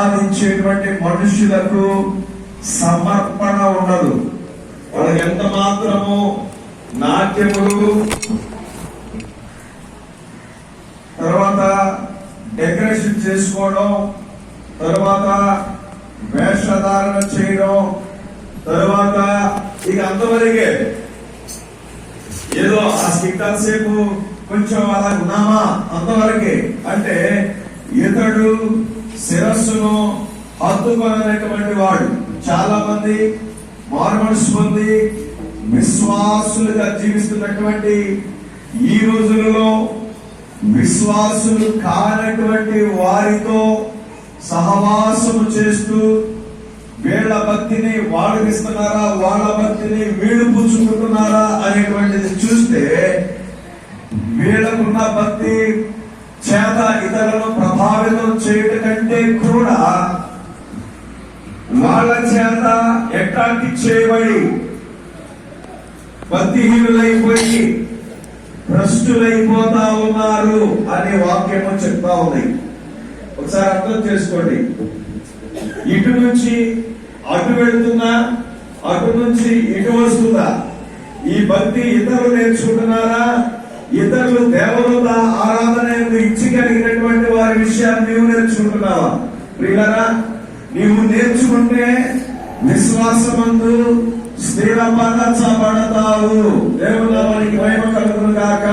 ఆరాధించేటువంటి మనుషులకు సమర్పణ ఉండదు. వాళ్ళకి ఎంత మాత్రము నాట్యములు, తర్వాత డెకరేషన్ చేసుకోవడం, తర్వాత వేషధారణ చేయడం, తర్వాత ఇక అంతవరకే. ఏదో ఆ స్టిక్కర్ సేపు కొంచెం అలా ఉన్నామా అంతవరకే. అంటే ఇతడు శిరస్సును హత్తుకొనటువంటి వాడు. చాలా మంది మారుమనసు పొంది విశ్వాసులుగా జీవిస్తున్నటువంటి ఈ రోజులలో విశ్వాసులు కానటువంటి వారితో సహవాసము చేస్తూ వీళ్ళ భక్తిని వాళ్ళు ఇస్తున్నారా, వాళ్ళ భక్తిని వీళ్ళు పుచ్చుకుంటున్నారా అనేటువంటిది చూస్తే వీళ్ళకున్న భక్తి చేత ఇతరులను ప్రభావితం చేయడం కంటే కూడా వాళ్ళ చేత అట్రాక్ట్ చేయబడి భక్తిహీనులైపోయి భ్రష్టులైపోతా ఉన్నారు అనే వాక్యము చెప్తా ఉంది. ఒకసారి అర్థం చేసుకోండి. ఇటు నుంచి అటు వెళ్తున్నా, అటు నుంచి ఇటు వస్తుందా? ఈ భక్తి ఇతరులు నేర్చుకుంటున్నారా? ఇతరులు దేవదూత ఆరాధన ఇచ్చగలిగినటువంటి వారి విషయాన్ని నీవు నేర్చుకుంటున్నావా? ప్రియులారా, నీవు నేర్చుకుంటే విశ్వాసమందు స్థిరపరచబడతావు. దేవుని నామానికి మహిమ కలుగును గాక.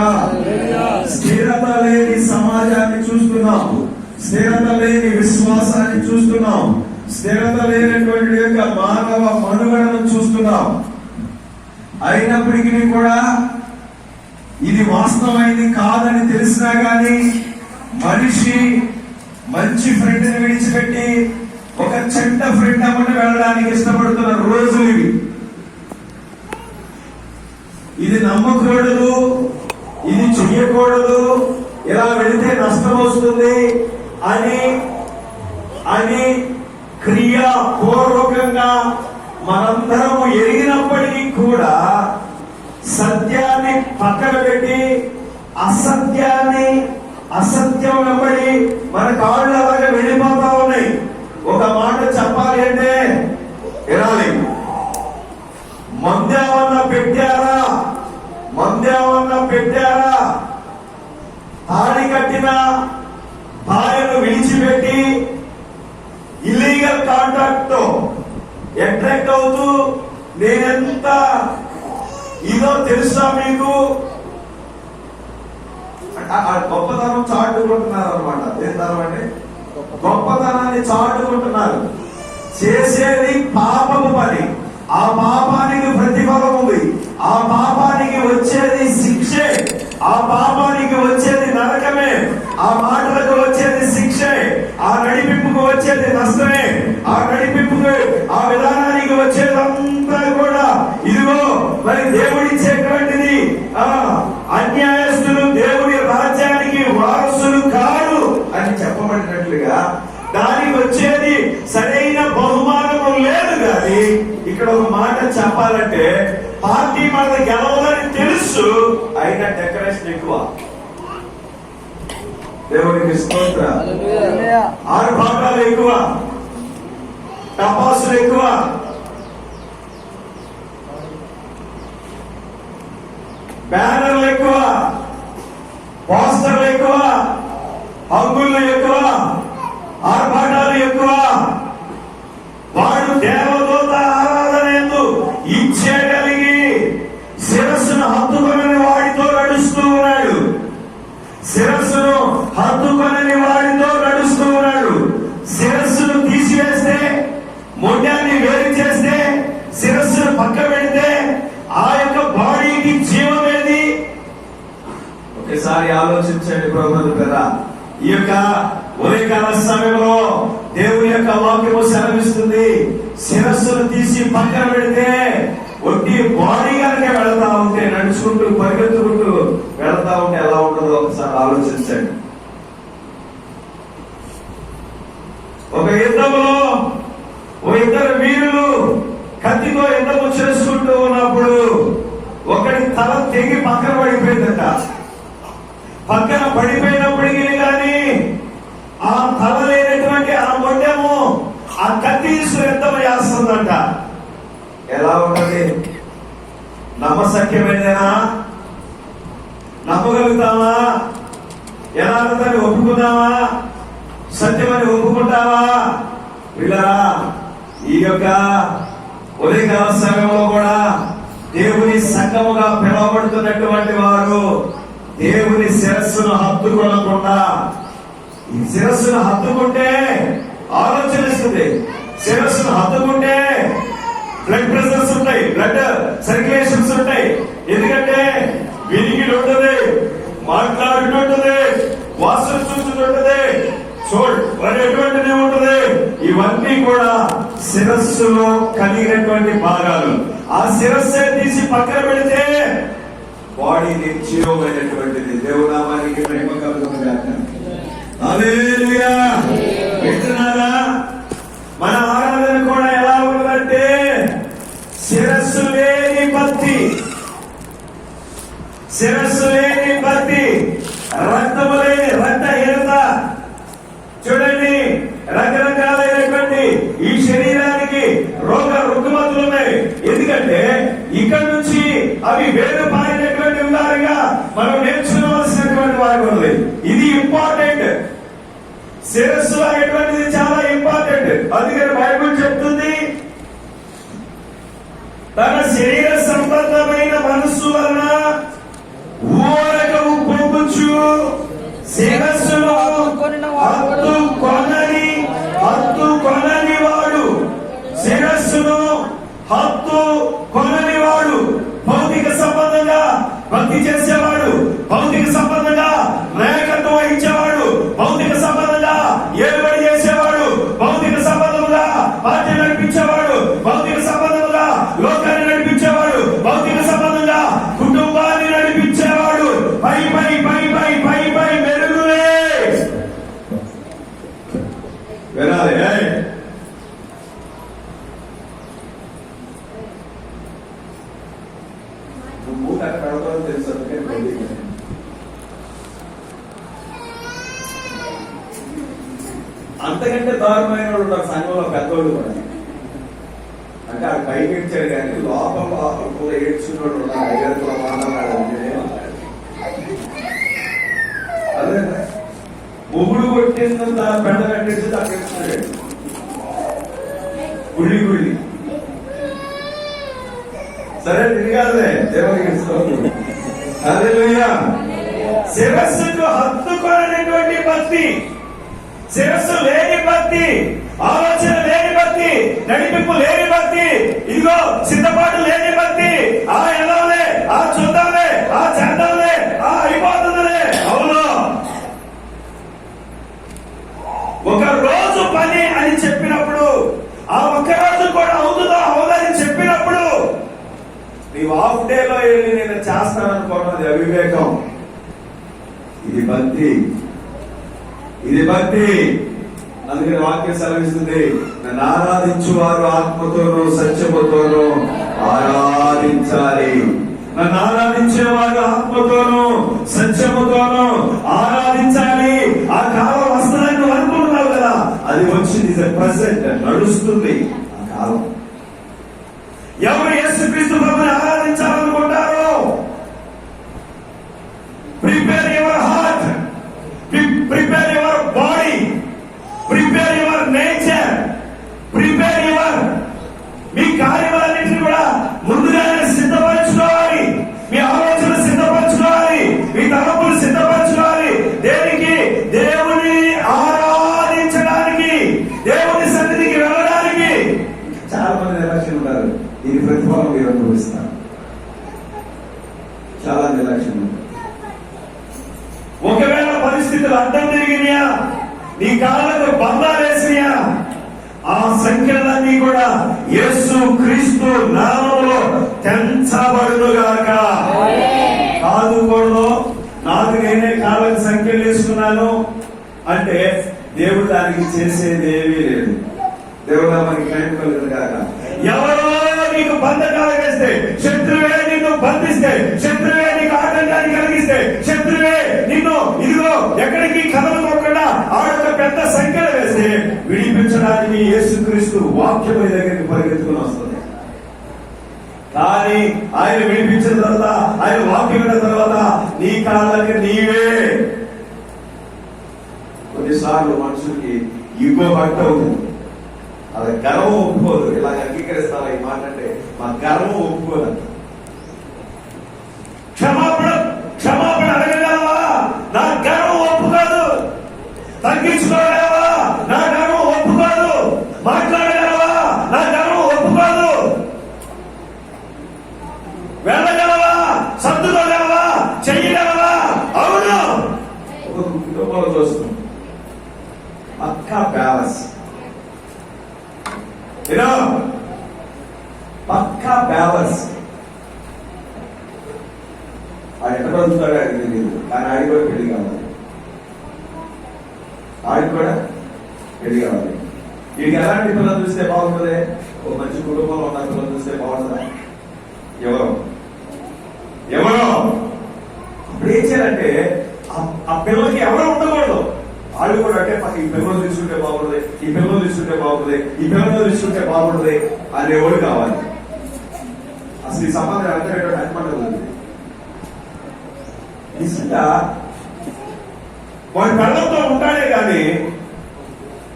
స్థిరత లేని సమాజాన్ని చూస్తున్నాం, స్థిరత లేని విశ్వాసాన్ని చూస్తున్నాం, స్థిరత లేనటువంటి యొక్క మానవ మనుగడను చూస్తున్నాం. అయినప్పటికీ కూడా ఇది వాస్తవమైంది కాదని తెలిసినా గాని మనిషి మంచి ఫ్రెండ్ ని విడిచిపెట్టి ఒక చెడ్డ ఫ్రెండ్ అమ్మని వెళ్ళడానికి ఇష్టపడుతున్న రోజులు ఇవి. ఇది నమ్మకూడదు, ఇది చెయ్యకూడదు, ఇలా వెళితే నష్టం వస్తుంది అని అని క్రియాపూర్వకంగా మనందరము ఎరిగినప్పటికీ కూడా సత్యాన్ని పక్కన పెట్టి అసత్యం వెంబడి మన కాళ్ళు అలాగే వెళ్ళిపోతా ఉన్నాయి. ఒక మాట చెప్పాలి అంటే వినాలి. మందేమన్నా పెట్టారా? తాడి కట్టిన భార్యను విడిచిపెట్టి ఇల్లీగల్ కాంటాక్ట్ తో అట్రాక్ట్ అవుతూ నేనెంత ఇదో తెలుసా మీకు? గొప్పతనం చాటుకుంటున్నారు అనమాట. ఏంటంటే గొప్పతనాన్ని చాటుకుంటున్నారు. చేసేది పాపము పని. ఆ పాపానికి ప్రతిఫలం ఉంది. ఆ పాపానికి వచ్చేది శిక్షే. ఆ పాపానికి వచ్చేది నరకమే. ఆ మాటలకు వచ్చేది శిక్షే. ఆ నడిపింపుకు వచ్చేది నష్టమే. ఆ నడిపింపుకు, ఆ విధానానికి వచ్చేదంతా కూడా ఇదిగో మరి దేవుడిచ్చేటువంటిది. అన్యాయస్తులు దేవుడి రాజ్యానికి వారసులు కాదు అని చెప్పబడినట్లుగా దానికి వచ్చేది సరైన బహుమానము లేదు. కానీ ఇక్కడ ఒక మాట చెప్పాలంటే పార్టీ మన గెలవదని తెలుసు, అయినా డెకరేషన్ ఎక్కువ. దేవుడికి స్తోత్రం. ఆర్భాటాలు ఎక్కువ, టపాసులు ఎక్కువ, బ్యానర్లు ఎక్కువ, పోస్టర్లు ఎక్కువ, హంగుళ్ళు ఎక్కువ, ఆర్భాటాలు ఎక్కువ. వాడు దేవదూత ఆరాధన ఎందు ఇచ్చేయగలిగి శిరస్సును హత్తుకొనని వాడితో నడుస్తూ ఉన్నాడు. శిరస్సును హత్తుకొనని వాడితో నడుస్తూ ఉన్నాడు. శిరస్సును తీసివేస్తే, మొండాన్ని వేరు చేస్తే, శిరస్సును పక్క పెడితే ఆ యొక్క బాడీకి జీవం ఏది? ఒకసారి ఆలోచించండి ప్రభుత్వం కదా. ఈ యొక్క ఉదయకాల సమయంలో దేవుని యొక్క వాక్యము సెలవిస్తుంది, శిరస్సును తీసి పక్కన పెడితే ఒట్టి బాడీ కనుక వెళతా ఉంటే, నడుచుకుంటూ పరిగెత్తుకుంటూ వెళతా ఉంటే ఎలా ఉంటుందో ఒకసారి ఆలోచించండి. ఒక యుద్ధంలో ఇద్దరు వీరులు కత్తితో యుద్ధము చేసుకుంటూ ఉన్నప్పుడు ఒకటి తల తెగి పక్కన పడిపోయిందట. పక్కన పడిపోయినప్పటికీ కానీ ఆ తల లేనటువంటి ఆ మొండెము ఉంటది? నమ్మశక్యమైనదేనా? నమ్మగలుగుతావా? ఎలా ఉందని ఒప్పుకుందామా? సత్యమని ఒప్పుకుంటావా? పిల్లరా, ఈ యొక్క ఉదయకాల సమయంలో కూడా దేవుని సంఘముగా పిలువబడుతున్నటువంటి వారు దేవుని శిరస్సును హత్తుకోనకుండా, ఈ శిరస్సును హత్తుకుంటే ఆలోచన ఇస్తుంది. శిరస్సును హత్తుకుంటే బ్లడ్ ప్రెషర్స్ ఉంటాయి, బ్లడ్ సర్క్యులేషన్స్ ఉంటాయి. ఎందుకంటే వినికిడి ఉంటుంది, మాట్లాడుతుంటుంది, వాసన చూస్తుంటుంది, ఎటువంటిది ఉంటుంది. ఇవన్నీ కూడా శిరస్సులో కలిగినటువంటి భాగాలు. ఆ శిరస్సే తీసి పక్కన పెడితే బాడీ నిర్జీవమైనటువంటిది. దేవునామానికి మహిమ కలుగునుగాక. హల్లెలూయా. వింటున్నారా? మన ఆరాధన కూడా ఎలా ఉన్నదంటే శిరస్సు లేని భక్తి, శిరస్సు లేని భక్తి, రక్తము లేని రక్తహీనత. చూడండి, రకరకాలైనటువంటి ఈ శరీరానికి రుగ్మతులు ఉన్నాయి. ఎందుకంటే ఇక్కడ నుంచి అవి వేరు పారినటువంటి విధాలుగా మనం నేర్చుకోవాల్సినటువంటి వారి ఉంది. ఇది ఇంపార్టెంట్. శిరస్సు అనేటువంటిది చాలా ఇంపార్టెంట్. అందుకని బైబిల్ చెప్తుంది, తన శరీర సంబంధమైన మనస్సు వలన ఊరక ఉప్పొంగుచు శిరస్సును హత్తుకొనని వాడు, శిరస్సును హత్తుకొనని వాడు, భౌతిక సంబంధంగా భక్తి చేసేవాడు, భౌతిక సంబంధంగా నాయకత్వం వహించేవాడు, భౌతిక సంబంధంగా ఏలుబడి చేసేవాడు, భౌతిక సంబంధంగా పార్టీ నడిపించేవాడు, భౌతిక సంబంధంగా లోకాన్ని నడిపించేవాడు, భౌతిక సంబంధంగా కుటుంబాన్ని నడిపించేవాడు. పై పై పై పై పై పై మెరుగులే వినాలి. తెలుసు అంతకంటే దారుణమైన వాళ్ళు ఉన్నారు సంఘంలో, పెద్దోళ్ళు కూడా. అంటే ఆ పైకి ఇచ్చాడు కానీ లోపల కూడా ఏడ్చిన వాళ్ళు ఉన్నారు. ఐదుగురు మాట్లాడాలి. అదే ముగుడు కొట్టేసిన పెద్ద కట్టేసి అక్కడ గుళ్ళి గుళ్ళి. సరే తిరగాలే దేవుడికి. హల్లెలూయా. శిరస్సుకు హత్తుకోనటువంటి భక్తి, శిరస్సు లేని భక్తి, ఆలోచన లేని భక్తి, నడిపింపు లేని భక్తి, ఇదిగో సిద్ధపాటు లేని భక్తి. ఆ ఎలాలే, ఆ చూద్దాంలే, ఆ చేద్దాంలే, ఆ అయిపోతుందిలే. అవును, ఒక రోజు పని అని చెప్పినప్పుడు, ఆ ఒక్క రోజు కూడా అవుతుందో అవుదని చెప్పినప్పుడు నీవు హాఫ్ డేలో వెళ్ళి నేను చేస్తాననుకోవడం అవివేకం. ఇది భక్తి, ఇది భక్తి. అందుకని వాక్యం సెలవిస్తుంది, నన్ను ఆరాధించు వారు ఆత్మతోనూ సత్యముతోనూ ఆరాధించాలి. నన్ను ఆరాధించే వారు ఆత్మతోనూ సత్యముతోనూ ఆరాధించాలి. ఆ కాలం వస్తుందని నువ్వు అనుకుంటున్నావు కదా, అది వచ్చింది. ప్రెసెంట్ నడుస్తుంది ఆ కాలం. ఎవరు యేసుక్రీస్తు ప్రభువుని ఆరాధించాలనుకుంటారో prepare your heart, prepare your body, prepare your nature, prepare your మీ కార్యములన్నింటినీ కూడా ముందుగానే సిద్ధపరచుకోవాలి. మీ ఆలోచన సిద్ధపరచుకోవాలి, మీ తలపులు సిద్ధపరచుకోవాలి. దేనికి? దేవుని ఆరాధించడానికి, దేవుని సన్నిధికి వెళ్ళడానికి. చాలా మంది నిర్లక్ష్యం ఉంటారు. దీని ప్రతిఫలం మీరు అనుభవిస్తారు. చాలా నిర్లక్ష్యం. ఒకవేళ పరిస్థితులు అడ్డం తిరిగినాయా, నీ కాళ్ళకు బంధాలు వేసినాయా, ఆ సంఖ్యలన్నీ కూడా యేసు క్రీస్తు నామములో తెంచబడునుగాక. కాదుకూడదు, నాకు నేనే కాళ్ళకు సంఖ్యలు వేసుకున్నాను అంటే దేవుడు దానికి చేసేది ఏమీ లేదు. దేవుడు మనకి టైం కలుగుతుంది కాక. ఎవరో నీకు బంధకాలు వేస్తే, శత్రువే నిన్ను బంధిస్తే, శత్రువే నీకు ఆటంకాన్ని కలిగిస్తే, శత్రువే నిన్ను ఇదిగో ఎక్కడికి కదలకోకుండా ఆడొక పెద్ద సంఖ్యలు వేస్తే, విడిపించడానికి యేసుక్రీస్తు వాక్యం దగ్గరికి పరిగెత్తుకుని వస్తుంది. కానీ ఆయన వినిపించిన తర్వాత, ఆయన వాక్యం విన్న తర్వాత నీ కాళ్ళకి నీవే. కొన్నిసార్లు మనుషులకి ఇగో బట్ట అవుతుంది, అది గర్వం ఒప్పుకోదు. ఇలా అంగీకరిస్తావా ఈ మాట అంటే మా గర్వం ఒప్పుకోదు. క్షమాపణ అడగగలవా? నా గర్వం ఒప్పుకోదు. తగ్గించుకోగలవా? నా గర్వం ఒప్పుకోదు. మాట్లాడగలవా? నా గర్వం ఒప్పుకోదు. వెళ్ళగలవా? సర్దుకోగలవా? చెయ్యగలవా? అవును. ఒక కుటుంబంలో చూస్తున్నాం, పక్కా బ్యాలెన్స్, పక్కా బ్యాలెన్స్. ఆయన ఎక్కడ వదులుతాడు ఆయన తెలియదు, కానీ ఆయన కూడా పెళ్లి కావాలి, ఆయన కూడా పెళ్లి కావాలి. వీడికి ఎలాంటి పిల్లలు చూస్తే బాగుంటుంది? ఒక మంచి కుటుంబంలో ఉన్న పిల్లలు చూస్తే బాగుంటుందా? ఎవరో అప్పుడు ఏం చేయాలంటే ఆ పిల్లలకి ఎవరో ఉండకూడదు. వాళ్ళు కూడా అంటే మాకు ఈ పిల్లలు తీసుకుంటే బాగుంటుంది, ఈ పిల్లలు తీసుకుంటే బాగుంటుంది, ఈ పిల్లలు తీసుకుంటే బాగుంటుంది అనేవాడు కావాలి. అసలు ఈ సంబంధం అంటే అనుకుంటుంది. నిజంగా వాడి పిల్లలతో ఉంటాడే కానీ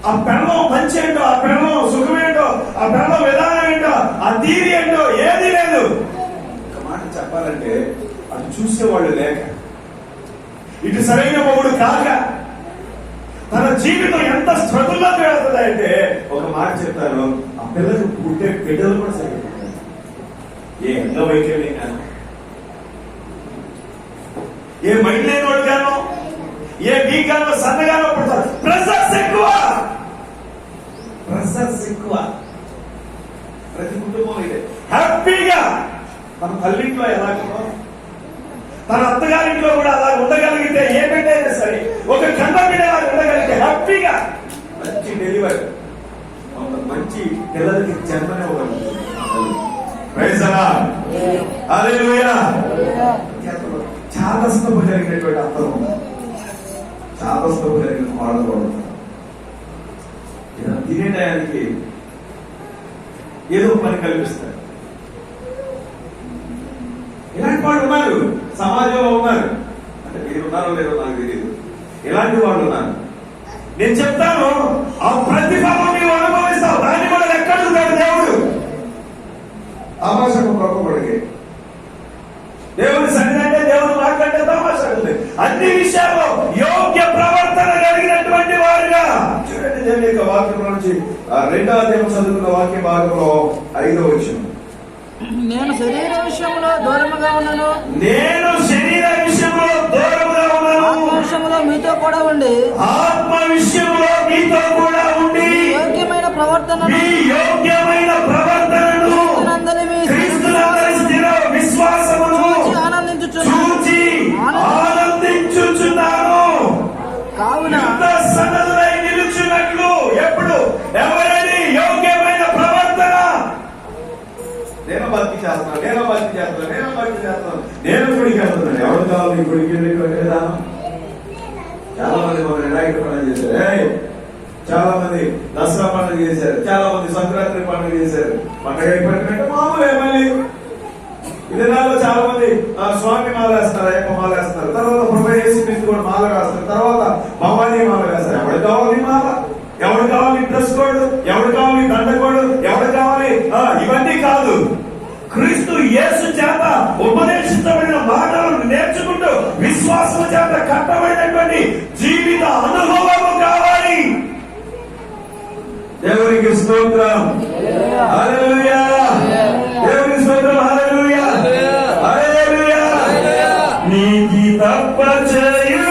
ఆ పిల్లలు మంచి ఏంటో, ఆ పిల్లలు సుఖమేంటో, ఆ పిల్లల విధానం ఏంటో, ఆ తీరి ఏంటో ఏది లేదు. ఒక మాట చెప్పాలంటే అది చూసేవాళ్ళు లేక, ఇటు సరైన మొగుడు కాక తన జీవితం ఎంత స్ట్రగుల్లోకి వెళ్తుంది అంటే ఒక మాట చెప్తాను, ఆ పిల్లలకు పుట్టే బిడ్డలు కూడా సరిగ్గా ఏ అంగవైకల్యం గాను, ఏ మైండ్ లేని వాడు గాను, ఏ వీక్ గానో సన్నగానో పుడతారు. ప్రెషర్స్ ఎక్కువ. ప్రతి కుటుంబం ఇదే. హ్యాపీగా తన తల్లింట్లో ఎలాగో తన అత్తగారింట్లో కూడా అలా ఉండగలిగితే, ఏ బిడ్డ అయినా సరే ఒక కన్న బిడ్డ ఉండగలిగితే హ్యాపీగా మంచి డెలివరీ, మంచి పిల్లలకి జన్మనే ఒక చాదస్తము జరిగినటువంటి అర్థం, చాదస్తము జరిగిన వాళ్ళు తినే టయానికి ఏదో పని కల్పిస్తారు. ఇలాంటి వాళ్ళు ఉన్నారు, సమాజంలో ఉన్నారు. అంటే మీరు ఉన్నారో లేదో నాకు తెలియదు. ఇలాంటి వాళ్ళు ఉన్నారు. నేను చెప్తాను, ఆ ప్రతిఫలం నీవు అనుభవిస్తావు. దాన్ని కూడా ఎక్కడుంటాడు దేవుడు? తమాషకు ప్రొక్కబడికి దేవుని సన్నిధి అంటే దేవుడు మాట్లాడితే తమాషా ఉంది. అన్ని విషయాల్లో యోగ్య ప్రవర్తన కలిగినటువంటి వారుగా చూడండి. దేవుని యొక్క వాక్యం నుంచి 2వ అధ్యాయం చదువుకున్న వాక్య భాగంలో 5వ వచనం, నేను శరీర విషయంలో దూరముగా ఉన్నాను, ఆత్మ విషయంలో మీతో కూడా ఉండి, యోగ్యమైన ప్రవర్తనను ఆనందించుచున్నాను. కావున నిలుచున్నట్లు ఎప్పుడు ఎవరైనా యోగ్యమైన ప్రవర్తన, నేను భక్తి చేస్తున్నాను, నేను గుడికి వెళ్తున్నాను. ఎవరు కావాలి గుడికి వెళ్ళేటువంటి విధానం? చాలా మంది మన వినాయక పండుగ చేశారు, చాలా మంది దసరా పండుగ చేశారు, చాలా మంది సంక్రాంతి పండుగ చేశారు. పండుగ అయిపోయినట్టు మామూలు మళ్ళీ ఈ దినాల్లో చాలా మంది స్వామి మాల వేస్తారు, అయ్యప్ప మాల వేస్తారు, తర్వాత ప్రవేశ కూడా మాల వేస్తారు, తర్వాత భవానీ మాల వేస్తారు. ఎవరు కావాలి మాల, ఎవరు కావాలి డ్రెస్ కోడ్, ఎవరు కావాలి దండకోడు, ఎవరు కావాలి ఇవన్నీ కాదు. క్రీస్తు యేసు చేత ఉపదేశించబడిన మాటలను నేర్చుకుంటూ విశ్వాసం చేత కట్టబడినటువంటి జీవిత అనుభవము కావాలి. దేవునికి స్తోత్రం, హల్లెలూయా. దేవునికి స్తోత్రం, హల్లెలూయా, హల్లెలూయా. నీతి తప్ప చేయు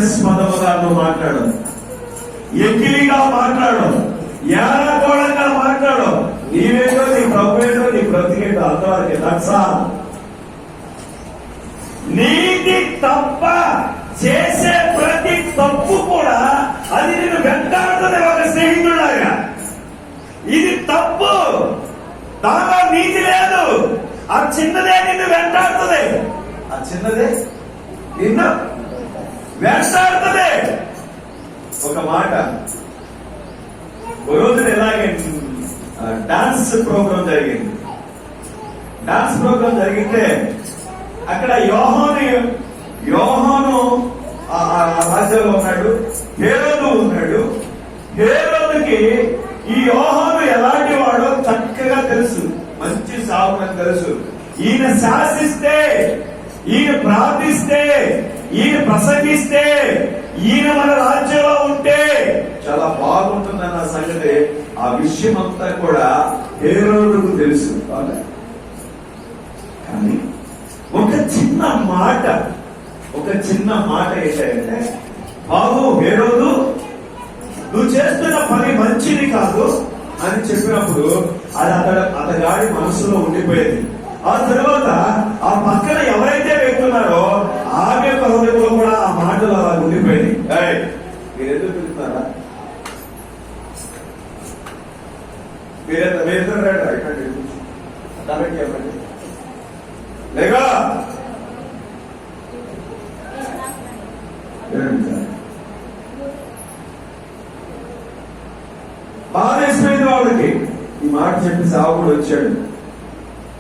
హాస్యాస్పదముగా నువ్వు మాట్లాడు, ఎక్కిలిగా మాట్లాడు, ఏడకోళంగా మాట్లాడు. నీవేంటో, నీ ప్రభు ఏంటో, నీ బ్రతికేంటో అంతవరకే. దట్సా నీతి తప్ప చేసే ప్రతి తప్పు కూడా అది నిన్ను వెంటాడుతుంది. ఒక స్నేహితులాగా ఇది తప్పు, దానిలో నీతి లేదు. ఆ చిన్నదే నిన్ను వెంటాడుతుంది, ఆ చిన్నదే నిన్ను వెంటాడుతుంది. ఒక మాట, ఒక రోజున ఇలాగే డాన్స్ ప్రోగ్రాం జరిగింది. డాన్స్ ప్రోగ్రాం జరిగితే అక్కడ యోహాను ఆ రాజ్యంలో ఉన్నాడు, హేరోదు ఉన్నాడు. హేరోదుకి ఈ యోహాను ఎలాంటి వాడో చక్కగా తెలుసు, మంచి సాగునని తెలుసు. ఈయన శాసిస్తే, ఈయన ప్రార్థిస్తే, ఈయన ప్రసంగిస్తే, ఈయన మన రాజ్యంలో ఉంటే చాలా బాగుంటుందన్న సంగతి, ఆ విషయం అంతా కూడా హేరోదుకు తెలుసు. కానీ ఒక చిన్న మాట ఏంటంటే, బాబు హేరోదు, నువ్వు చేస్తున్న పని మంచిది కాదు అని చెప్పినప్పుడు అది అతగాడి మనసులో ఉండిపోయేది. ఆ తర్వాత ఆ పక్కన ఎవరైతే వెళ్తున్నారో ఆమె యొక్క హృదయంలో కూడా ఆ మాటలు అలా ఉండిపోయింది. మీరు ఎందుకు వెళ్తున్నారా? మీరెందుకు లేగా బాధేసిపోయింది వాళ్ళకి. ఈ మాట చెప్పి సావుకుడు వచ్చాడు.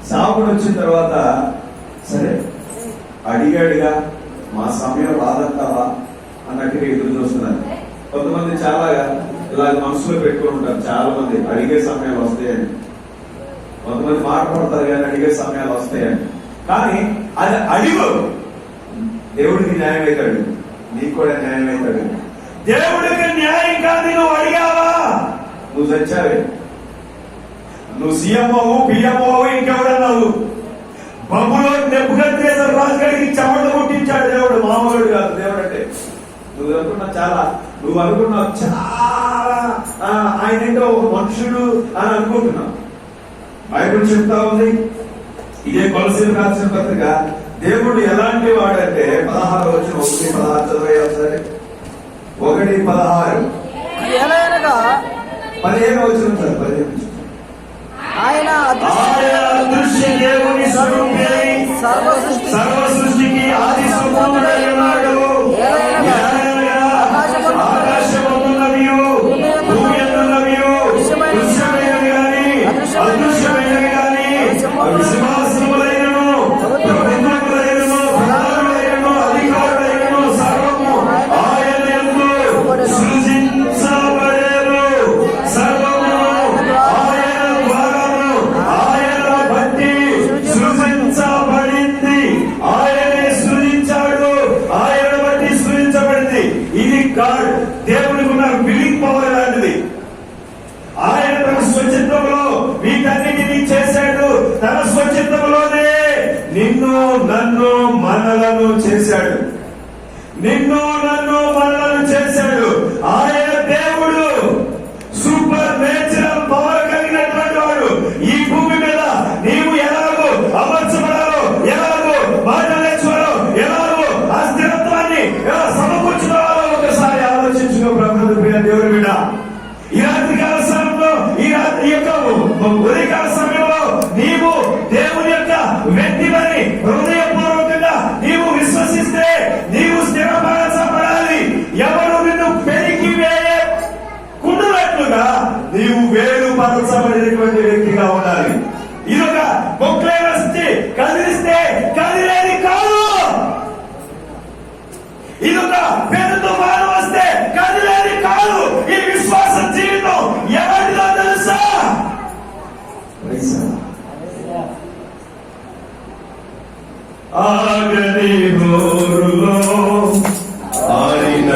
సావుకుడు వచ్చిన తర్వాత సరే అడిగాడుగా, మా సమయం రాదంటావా అన్నట్టుగా ఎదురు చూస్తున్నారు. కొంతమంది చాలా ఇలా మనసులో పెట్టుకుని ఉంటారు, చాలా మంది అడిగే సమయాలు వస్తాయని. కొంతమంది మాట్లాడతారు కానీ అడిగే సమయాలు వస్తాయని. కానీ అది అడిగు, దేవుడికి న్యాయం అవుతాడు, నీకు కూడా న్యాయం అవుతాడు. దేవుడికి న్యాయం కాదు నువ్వు అడిగావా, నువ్వు చచ్చావే. నువ్వు సీఎం అవ్వు, పిఎం అవ్వు, ఇంకెవడన్నావు. బొమ్మలో నెబుకద్నెజర్ రాజుగారికి చెమట కొట్టించాడు దేవుడు, మామూలుడు కాదు దేవుడు అంటే. నువ్వు అనుకున్నావు చాలా ఆయన ఏంటో ఒక మనుషుడు అని అనుకుంటున్నావు. బైబిల్ చెప్తా ఉంది, ఇదే కొలసీలు రాసిన పత్రిక, దేవుడు ఎలాంటి వాడంటే 16 వచ్చిన 1:16 చదివే సరే. 1:16 15 వచ్చిన సార్ 15. ఆయన అదృశ్య దేవుని స్వరూపి, సర్వ సృష్టికి ఆది సంపూర్ణుడై ఉన్నాడు. ఆకాశమున్నవియు భూమి అందున్నవియు దృశ్యమైనవి గాని అదృశ్యమైనవి గాని విశ్వాసములైనను ప్రభుత్వములైనను ప్రధానులైనను అధికారులైనను సర్వము ఆయన యందు సృజించబడెను. సర్వము ఆయన ద్వారాను ఆయన బట్టి సృజించబడింది. ఆయనే సృజించాడు, ఆయన బట్టి సృజించబడింది. ఇది గాడ్, దేవుడికి ఉన్న విలింగ్ పవర్ లాంటిది. ఆయన తన స్వచిత్తంలో వీటన్నిటినీ చేశాడు. తన స్వచిత్తంలోనే నిన్ను నన్ను మనలను చేశాడు. ఆయన దేవుడు సూపర్ నేచురల్ పవర్ కలిగినటువంటి వాడు. ఈ భూమి మీద నీవు ఎలాగో అమర్చబడాలో, ఎలాగో మాట నేర్చుకోవాలో, ఎలాగో ఆ స్థిరత్వాన్ని ఎలా సమకూర్చుకోవాలో ఒకసారి ఆలోచించుకో. ప్రభుత్వ ప్రియ దేవుడి బిడ్డ, ఈ రాత్రి కాల సమయంలో, ఈ యొక్క ఉదయకాల సమయంలో నీవు దేవుని యొక్క వ్యక్తిని హృదయపూర్వకంగా నీవు విశ్వసిస్తే నీవు స్థిరపరచబడాలి. ఎవరు నిన్ను పెరికి వేయకుండాట్లుగా నీవు వేరుపరచబడినటువంటి వ్యక్తిగా ఉండాలి. ఇదొక బొక్లే వస్తే కదిలిస్తే కదిలేది కాదు. ఇదొక పెద్ద తుఫాను వస్తే కదిలేది కాదు. ఈ విశ్వాస జీవితం ఎవరిదో తెలుసా? ఆగని హోరులో ఆడిన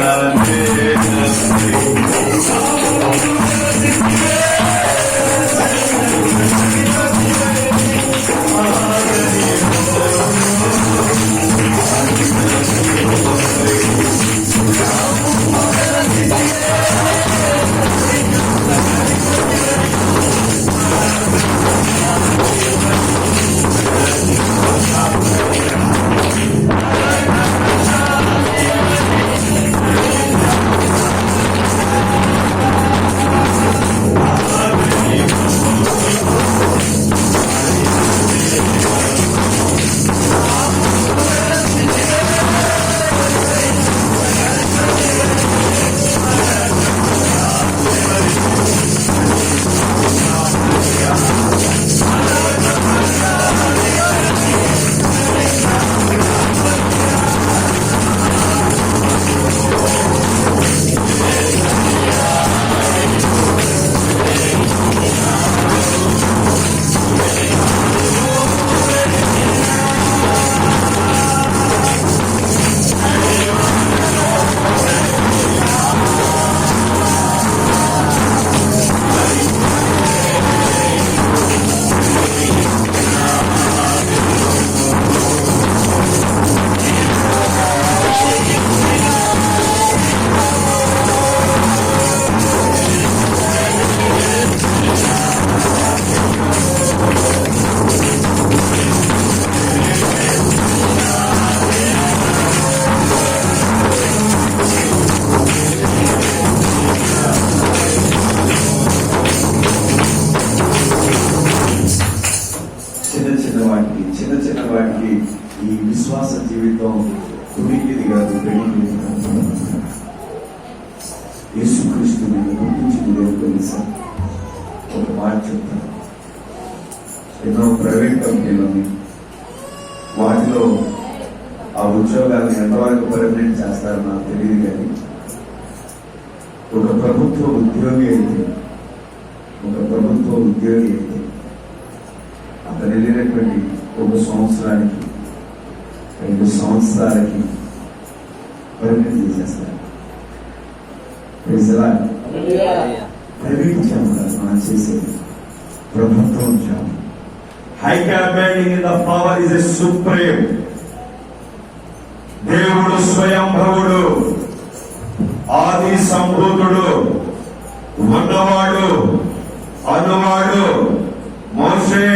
జీవితం కుడికిది కాదు, పెళ్లిది కాదు. యేసుక్రీస్తుని గుర్తించింది తెలుసా? ఒక మాట చెప్తాను. ఎన్నో ప్రైవేట్ కంపెనీలు ఉన్నాయి. వాటిలో ఆ ఉద్యోగాలను ఎంతవరకు పర్మనెంట్ చేస్తారో నాకు తెలియదు, కానీ ఒక ప్రభుత్వ ఉద్యోగి అయితే అతను వెళ్ళినటువంటి 1 సంవత్సరానికి 2 సంవత్సరాలకి పర్మనెంట్ చేసేస్తారు. ప్రైవేట్ జాబ్ కాదు మనం చేసేది, ప్రభుత్వం job. High commanding in the power is a supreme. దేవుడు స్వయంభవుడు, ఆది సంభూతుడు, ఉన్నవాడు, అనువాడు, మోషే